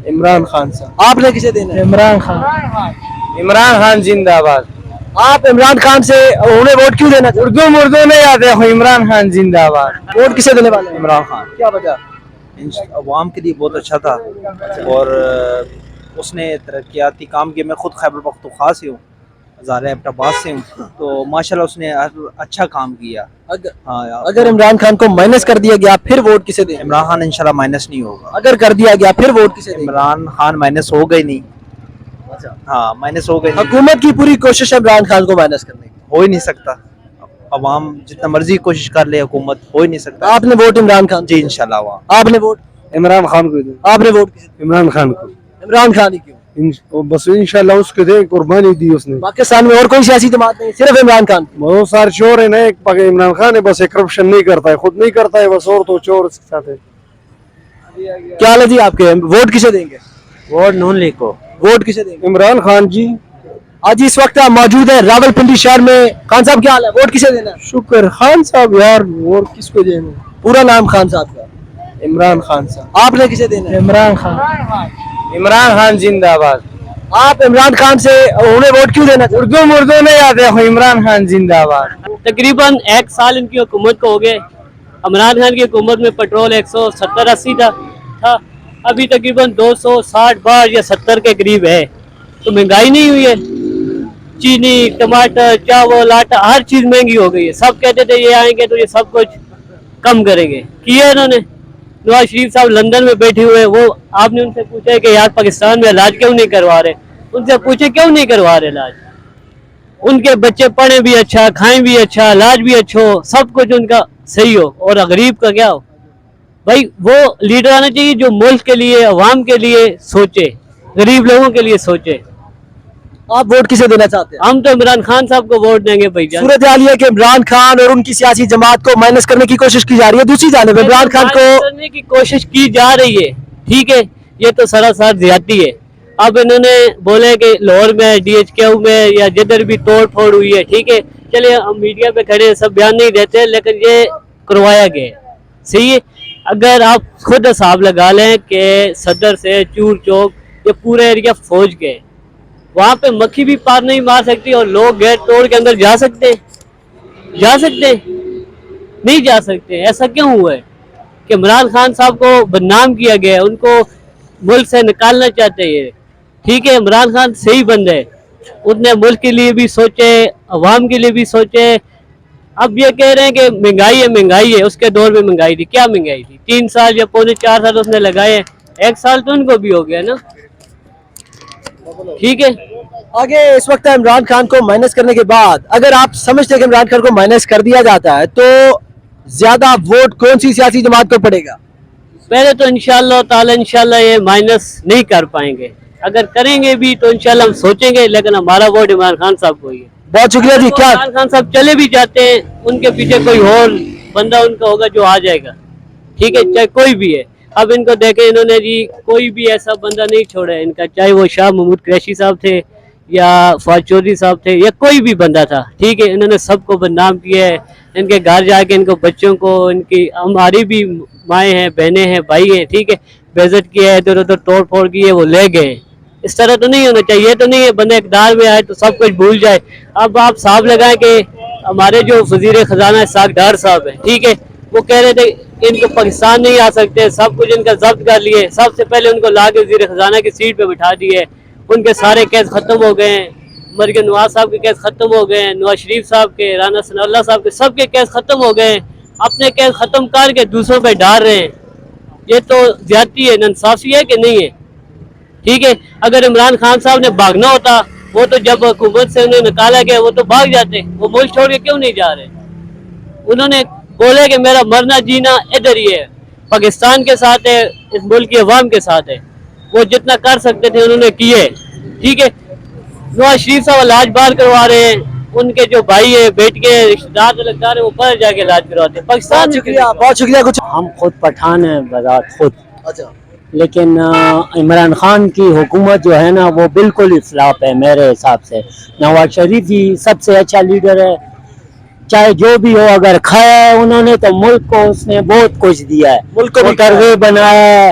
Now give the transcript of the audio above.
عمران خان صاحب. آپ نے کسے دینا ہے؟ عمران خان. عمران خان زندہ باد. آپ عمران خان سے انہیں ووٹ کیوں دینا چاہتے اردو نہیں آتے ہو. عمران خان زندہ باد. ہیں؟ ووٹ کسے دینے والے ہیں؟ عمران خان کیا وجہ؟ عوام کے لیے بہت اچھا تھا اور اس نے ترقیاتی کام کیے. میں خود خیبر پختونخوا سے ہوں, ہزارہ ایبٹ آباد سے ہوں, تو ماشاءاللہ اس نے اچھا کام کیا. اگر عمران خان کو مائنس کر دیا گیا پھر ووٹ کسے دیں؟ عمران خان انشاءاللہ مائنس نہیں ہوگا. اگر کر دیا گیا پھر ووٹ کسے دیں؟ عمران خان مائنس ہو گئی نہیں. ہاں مائنس ہو گئی نہیں. حکومت کی پوری کوشش ہے عمران خان کو مائنس کرنے کی. ہو ہی نہیں سکتا. عوام جتنا مرضی کوشش کر لے, حکومت ہو ہی نہیں سکتا. آپ نے ووٹ عمران خان جی انشاءاللہ عوام. آپ نے ووٹ عمران خان کو دیں. آپ نے ووٹ کسے عمران خان کو. دیا؟ عمران خان ہی کیوں؟ بس انشاءاللہ اس کو دے. قربانی دی اس نے. پاکستان میں اور کوئی سیاسی جماعت نہیں, صرف عمران خان. بہت سارے چور ہیں نا. ایک عمران خان ہے بس, کرپشن نہیں کرتا ہے, خود نہیں کرتا ہے بس, اور تو چور کے ساتھ ہے. کیا حال ہے جی آپ کے؟ ووٹ کسے دیں گے؟ ووٹ نون لیگ کو. ووٹ کسے دیں گے؟ عمران خان جی. آج اس وقت آپ موجود ہیں راولپنڈی شہر میں. خان صاحب کیا حال ہے؟ ووٹ کسے دینا ہے؟ شکر. خان صاحب یار, اور کس کو دینا؟ پورا نام خان صاحب کا. عمران خان صاحب. آپ نے کسے دینا ہے؟ عمران خان. عمران خان زندہ باد. آپ عمران خان سے انہیں ووٹ کیوں دینا چاہتے ہیں؟ اردو نہیں آتے ہو. عمران خان زندہ باد. تقریباً 1 سال ان کی حکومت کو ہو گئے. عمران خان کی حکومت میں پٹرول 170-80 تھا, ابھی تقریباً 260 یا 70 کے قریب ہے. تو مہنگائی نہیں ہوئی ہے؟ چینی, ٹماٹر, چاول, آٹا, ہر چیز مہنگی ہو گئی ہے. سب کہتے تھے یہ آئیں گے تو یہ سب کچھ کم کریں گے, کیا انہوں نے. نواز شریف صاحب لندن میں بیٹھے ہوئے, وہ آپ نے ان سے پوچھا کہ یار پاکستان میں علاج کیوں نہیں کروا رہے؟ ان سے پوچھے کیوں نہیں کروا رہے علاج. ان کے بچے پڑھیں بھی اچھا, کھائیں بھی اچھا, علاج بھی اچھا ہو, سب کچھ ان کا صحیح ہو, اور غریب کا کیا ہو. بھائی وہ لیڈر آنا چاہیے جو ملک کے لیے, عوام کے لیے سوچے, غریب لوگوں کے لیے سوچے. آپ ووٹ کسے دینا چاہتے ہیں؟ ہم تو عمران خان صاحب کو ووٹ دیں گے بھائی جان. صورتحال یہ ہے کہ عمران خان اور ان کی سیاسی جماعت کو مائنس کرنے کی کوشش کی جا رہی ہے. دوسری جانب عمران خان کو کرنے کی کوشش کی جا رہی ہے, ٹھیک ہے, یہ تو سراسر زیادتی ہے. اب انہوں نے بولے کہ لاہور میں DHQ میں یا جدھر بھی توڑ پھوڑ ہوئی ہے, ٹھیک ہے, چلے ہم میڈیا پہ کھڑے سب بیان نہیں دیتے, لیکن یہ کروایا گیا, صحیح ہے. اگر آپ خود حساب لگا لیں کہ صدر سے چور چوک یہ پورا ایریا فوج گئے, وہاں پہ مکھی بھی پار نہیں مار سکتی, اور لوگ گیٹ توڑ کے اندر جا سکتے نہیں جا سکتے. ایسا کیوں ہوا ہے کہ عمران خان صاحب کو بدنام کیا گیا ہے, ان کو ملک سے نکالنا چاہتے ہیں, ٹھیک ہے. عمران خان صحیح بندہ ہے, اس نے ملک کے لیے بھی سوچے, عوام کے لیے بھی سوچے. اب یہ کہہ رہے ہیں کہ مہنگائی ہے, اس کے دور میں مہنگائی تھی. کیا مہنگائی تھی؟ 3 سال یا پونے 4 سال اس نے لگائے, 1 سال تو ان کو بھی ہو گیا نا, ٹھیک ہے. آگے اس وقت عمران خان کو مائنس کرنے کے بعد اگر آپ سمجھتے ہیں کہ عمران خان کو مائنس کر دیا جاتا ہے تو زیادہ ووٹ کون سی سیاسی جماعت کو پڑے گا؟ پہلے تو انشاءاللہ تعالی انشاءاللہ یہ مائنس نہیں کر پائیں گے. اگر کریں گے بھی تو انشاءاللہ ہم سوچیں گے, لیکن ہمارا ووٹ عمران خان صاحب کو ہی ہے. بہت شکریہ جی. کیا عمران خان صاحب چلے بھی جاتے ہیں, ان کے پیچھے کوئی اور بندہ ان کا ہوگا جو آ جائے گا, ٹھیک ہے, چاہے کوئی بھی ہے. اب ان کو دیکھیں, انہوں نے جی کوئی بھی ایسا بندہ نہیں چھوڑا ہے ان کا, چاہے وہ شاہ محمود قریشی صاحب تھے یا فواد چودھری صاحب تھے یا کوئی بھی بندہ تھا, ٹھیک ہے. انہوں نے سب کو بدنام کیا ہے. ان کے گھر جا کے ان کو بچوں کو, ان کی ہماری بھی مائیں ہیں, بہنیں ہیں, بھائی ہیں, ٹھیک ہے, بےعزت کیا ہے, ادھر ادھر توڑ پھوڑ کی ہے, وہ لے گئے. اس طرح تو نہیں ہونا چاہیے. تو نہیں ہے بندہ اقتدار میں آئے تو سب کچھ بھول جائے. اب آپ صاحب لگائیں کہ ہمارے جو وزیر خزانہ اسحاق ڈار صاحب ہیں, ٹھیک ہے, وہ کہہ رہے تھے ان کو پاکستان نہیں آ سکتے, سب کچھ ان کا ضبط کر لیے. سب سے پہلے ان کو لا کے وزیر خزانہ کی سیٹ پہ بٹھا دیے, ان کے سارے کیس ختم ہو گئے ہیں. مریم نواز صاحب کے کیس ختم ہو گئے ہیں, نواز شریف صاحب کے, رانا ثناء اللہ صاحب کے, سب کے کیس ختم ہو گئے ہیں. اپنے کیس ختم کر کے دوسروں پہ ڈال رہے ہیں. یہ تو زیادتی ہے, نانصافی ہے کہ نہیں ہے, ٹھیک ہے. اگر عمران خان صاحب نے بھاگنا ہوتا, وہ تو جب حکومت سے انہیں نکالا گیا وہ تو بھاگ جاتے, وہ ملک چھوڑ کے کیوں نہیں جا رہے. انہوں نے بولے کہ میرا مرنا جینا ادھر ہی ہے, پاکستان کے ساتھ ہے, اس ملک کی عوام کے ساتھ ہے. وہ جتنا کر سکتے تھے انہوں نے کیے, ٹھیک ہے. نواز شریف صاحب علاج باہر کروا رہے ہیں, ان کے جو بھائی ہیں, بیٹے کے رشتہ دار لگتا رہے, وہ باہر جا کے علاج کرواتے ہیں. پاکستان بہت شکریہ. کچھ ہم خود پٹھان ہیں بذات خود, لیکن عمران خان کی حکومت جو ہے نا وہ بالکل ہی فلاپ ہے میرے حساب سے. نواز شریف جی سب سے اچھا لیڈر ہے, چاہے جو بھی ہو, اگر کھایا ہے انہوں نے تو ملک کو اس نے بہت کچھ دیا ہے, ملک کو موٹر وے بنایا ہے,